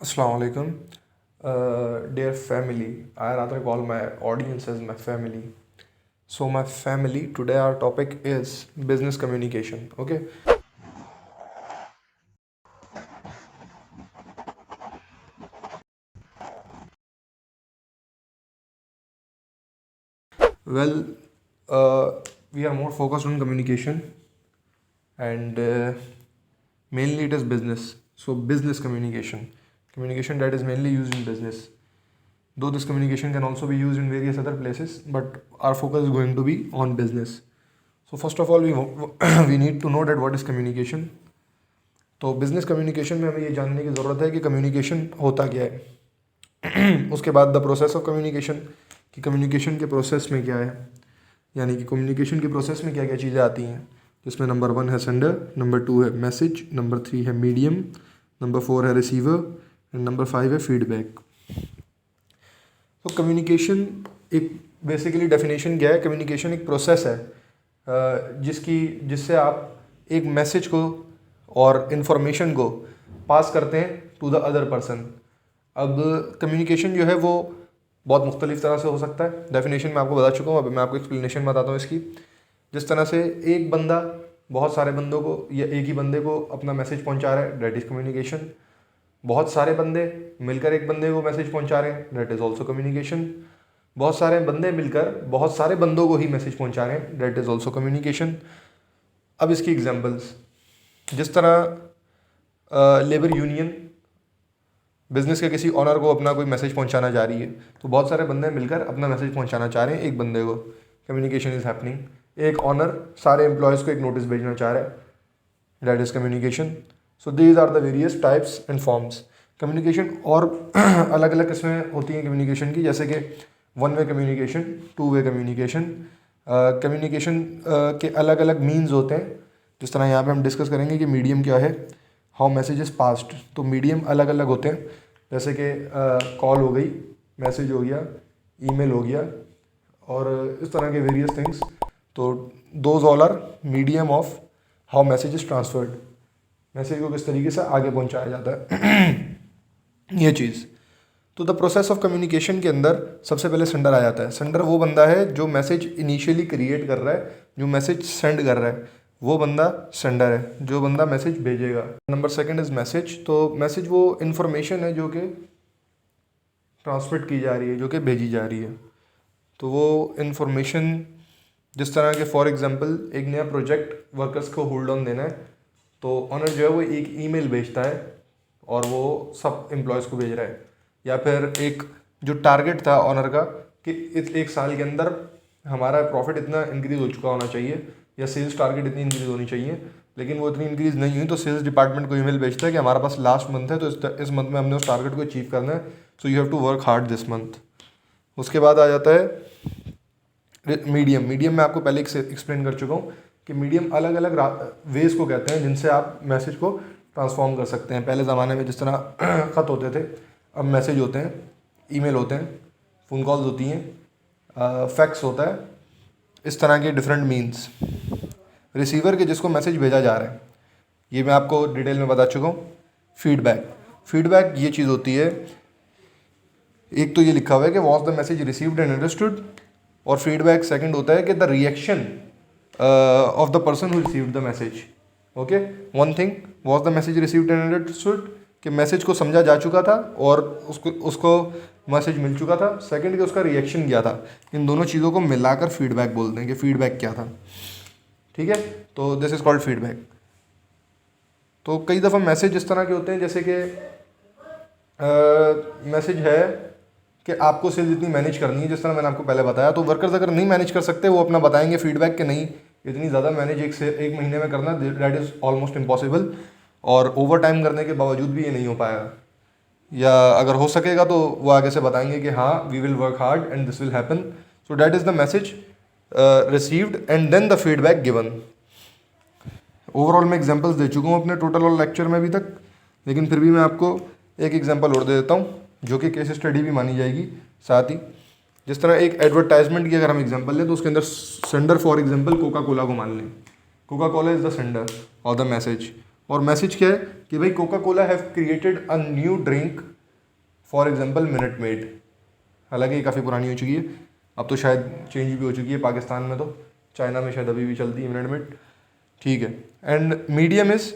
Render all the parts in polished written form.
Assalamu alaikum. Dear family, I rather call my audience as my family. So, my family, today our topic is business communication. Okay. Well, uh, we are more focused on communication and mainly it is business. So, business communication that is mainly used in business. Though this communication can also be used in various other places, but our focus is going to be on business. So first of all, we need to know that what is communication. तो business communication में हमें ये जानने की ज़रूरत है कि communication होता क्या है। उसके बाद द प्रोसेस ऑफ कम्युनिकेशन, कि कम्युनिकेशन के प्रोसेस में क्या है, यानी कि कम्युनिकेशन के प्रोसेस में क्या क्या चीज़ें आती हैं, जिसमें नंबर 1 है सेंडर, नंबर 2 है मैसेज, नंबर 3 है मीडियम, नंबर 4 है रिसीवर एंड नंबर 5 है फीडबैक। तो कम्युनिकेशन एक बेसिकली डेफिनेशन क्या है, कम्युनिकेशन एक प्रोसेस है जिससे आप एक मैसेज को और इन्फॉर्मेशन को पास करते हैं टू द अदर पर्सन। अब कम्युनिकेशन जो है वो बहुत मुख्तलिफ तरह से हो सकता है। डेफिनेशन मैं आपको बता चुका हूँ, अब मैं आपको एक्सप्लेनेशन बताता हूँ इसकी। जिस तरह से एक बंदा बहुत सारे बंदों को या एक ही बंदे को अपना मैसेज पहुँचा रहा है, डेट इज़ कम्युनिकेशन। बहुत सारे बंदे मिलकर एक बंदे को मैसेज पहुँचा रहे हैं, डेट इज़ ऑल्सो कम्युनिकेशन। बहुत सारे बंदे मिलकर बहुत सारे बंदों को ही मैसेज पहुँचा रहे हैं, डेट इज़ ऑल्सो कम्युनिकेशन। अब इसकी एग्जांपल्स, जिस तरह लेबर यूनियन बिजनेस के किसी ऑनर को अपना कोई मैसेज पहुंचाना चाह रही है, तो बहुत सारे बंदे मिलकर अपना मैसेज पहुंचाना चाह रहे हैं एक बंदे को, कम्युनिकेशन इज़ हैपनिंग। एक ऑनर सारे एम्प्लॉयज़ को एक नोटिस भेजना चाह रहा है, that is communication. So these are the various types and forms communication. और अलग अलग किस्में होती हैं कम्युनिकेशन की, जैसे कि 1 way communication, 2 way communication. Communication के अलग अलग मीन्स होते हैं, जिस तरह यहाँ पे हम डिस्कस करेंगे कि मीडियम क्या है, हाउ मैसेज इज पास्ड। तो मीडियम अलग अलग होते हैं, जैसे कि कॉल हो गई, मैसेज हो गया, ईमेल हो गया और इस तरह के वेरियस थिंग्स। तो those all are medium of how message is transferred, message को किस तरीके से आगे पहुंचाया जाता है। ये चीज़। तो द प्रोसेस ऑफ कम्युनिकेशन के अंदर सबसे पहले सेंडर आ जाता है। सेंडर वो बंदा है जो मैसेज इनिशियली क्रिएट कर रहा है, जो मैसेज सेंड कर रहा है वो बंदा सेंडर है, जो बंदा मैसेज भेजेगा। Number 2 is message. तो मैसेज वो इन्फॉर्मेशन है जो कि ट्रांसमिट की जा रही है, जो कि भेजी जा रही है। तो वो इन्फॉर्मेशन, जिस तरह के फॉर एग्जांपल एक नया प्रोजेक्ट वर्कर्स को होल्ड ऑन देना है, तो ऑनर जो है वो एक ईमेल भेजता है और वो सब एम्प्लॉयज़ को भेज रहा है। या फिर एक जो टारगेट था ऑनर का कि एक साल के अंदर हमारा प्रॉफिट इतना इंक्रीज़ हो चुका होना चाहिए या सेल्स टारगेट इतनी इंक्रीज़ होनी चाहिए, लेकिन वो इतनी इंक्रीज़ नहीं हुई, तो सेल्स डिपार्टमेंट को ईमेल भेजता है कि हमारे पास लास्ट मंथ है, तो इस मंथ में हमने उस टारगेट को अचीव करना है, so you have to work hard this month. उसके बाद आ जाता है मीडियम। मीडियम में आपको पहले एक्सप्लेन कर चुका हूँ कि मीडियम अलग अलग वेज को कहते हैं जिनसे आप मैसेज को ट्रांसफॉर्म कर सकते हैं। पहले ज़माने में जिस तरह ख़त होते थे, अब मैसेज होते हैं, ईमेल होते हैं, फ़ोन कॉल्स होती हैं, फैक्स होता है, इस तरह के डिफरेंट मीन्स। रिसीवर के जिसको मैसेज भेजा जा रहा है, ये मैं आपको डिटेल में बता चुका हूँ। फीडबैक, फीडबैक ये चीज़ होती है, एक तो ये लिखा हुआ है कि was the message received and understood, और फीडबैक सेकंड होता है कि the reaction of the person who received the message. Okay, one thing was the message received and understood, कि मैसेज को समझा जा चुका था और उसको मैसेज मिल चुका था। सेकंड कि उसका रिएक्शन क्या था। इन दोनों चीज़ों को मिलाकर फीडबैक बोलते हैं कि फीडबैक क्या था। ठीक है, तो दिस इज़ कॉल्ड फीडबैक। तो कई दफ़ा मैसेज इस तरह के होते हैं, जैसे कि मैसेज है कि आपको सेल्स इतनी मैनेज करनी है, जिस तरह मैंने आपको पहले बताया। तो वर्कर्स अगर नहीं मैनेज कर सकते, वो अपना बताएंगे फीडबैक कि नहीं इतनी ज़्यादा मैनेज एक महीने में करना, दैट इज़ ऑलमोस्ट इम्पॉसिबल, और ओवर टाइम करने के बावजूद भी ये नहीं हो पाएगा। या अगर हो सकेगा तो वो आगे से बताएंगे कि हाँ we will work hard and this will happen. So that is the message received and then the feedback given. Overall मैं एग्जांपल्स दे चुका हूँ अपने टोटल और लेक्चर में अभी तक, लेकिन फिर भी मैं आपको एक एग्जांपल और दे देता हूँ जो कि केस स्टडी भी मानी जाएगी साथ ही। जिस तरह एक एडवर्टाइजमेंट की अगर हम एग्जांपल लें, तो उसके अंदर sender for example Coca Cola को मान लें। Coca Cola is the sender of the message, और मैसेज क्या है कि भाई Coca Cola have created a new drink for example minute made. हालांकि ये काफ़ी पुरानी हो चुकी है, अब तो शायद चेंज भी हो चुकी है पाकिस्तान में, तो चाइना में शायद अभी भी चलती है मिनट मेड, ठीक है। And medium is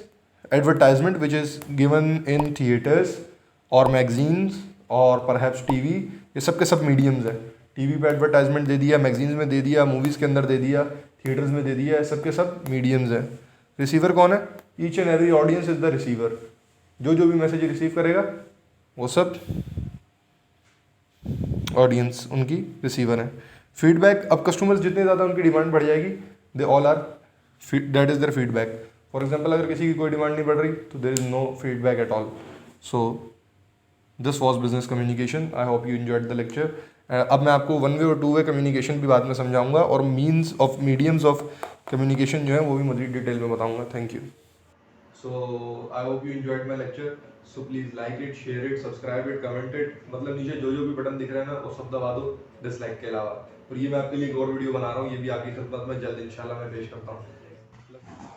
advertisement which is given in theatres और मैगजीन्स और परहैप्स टीवी, ये सब के सब मीडियम्स है। टीवी पे एडवर्टाइजमेंट दे दिया, मैगजीन्स में दे दिया, मूवीज़ के अंदर दे दिया, थिएटर्स में दे दिया, ये सब के सब मीडियम्स है। रिसीवर कौन है? Each and every audience is the receiver. जो जो भी मैसेज रिसीव करेगा वो सब ऑडियंस उनकी रिसीवर है। फीडबैक, अब कस्टमर्स जितने ज़्यादा उनकी डिमांड बढ़ जाएगी, they all are that is their feedback. For example अगर किसी की कोई डिमांड नहीं बढ़ रही तो there is no feedback at all. So this was business communication. I hope you enjoyed the lecture. अब मैं आपको वन वे और टू वे कम्युनिकेशन भी बाद में समझाऊंगा, और means of mediums of communication जो है वो भी मज़ीद डिटेल में बताऊंगा। Thank you. So I hope you enjoyed my lecture. So please like it, share it, subscribe it, comment it. मतलब नीचे जो जो भी बटन दिख रहे हैं ना वो सब दबा दो डिसलाइक के अलावा। और ये मैं आपके लिए एक और वीडियो बना रहा हूँ, ये भी आपकी खिदमत में जल्द इंशाल्लाह मैं पेश करता हूँ।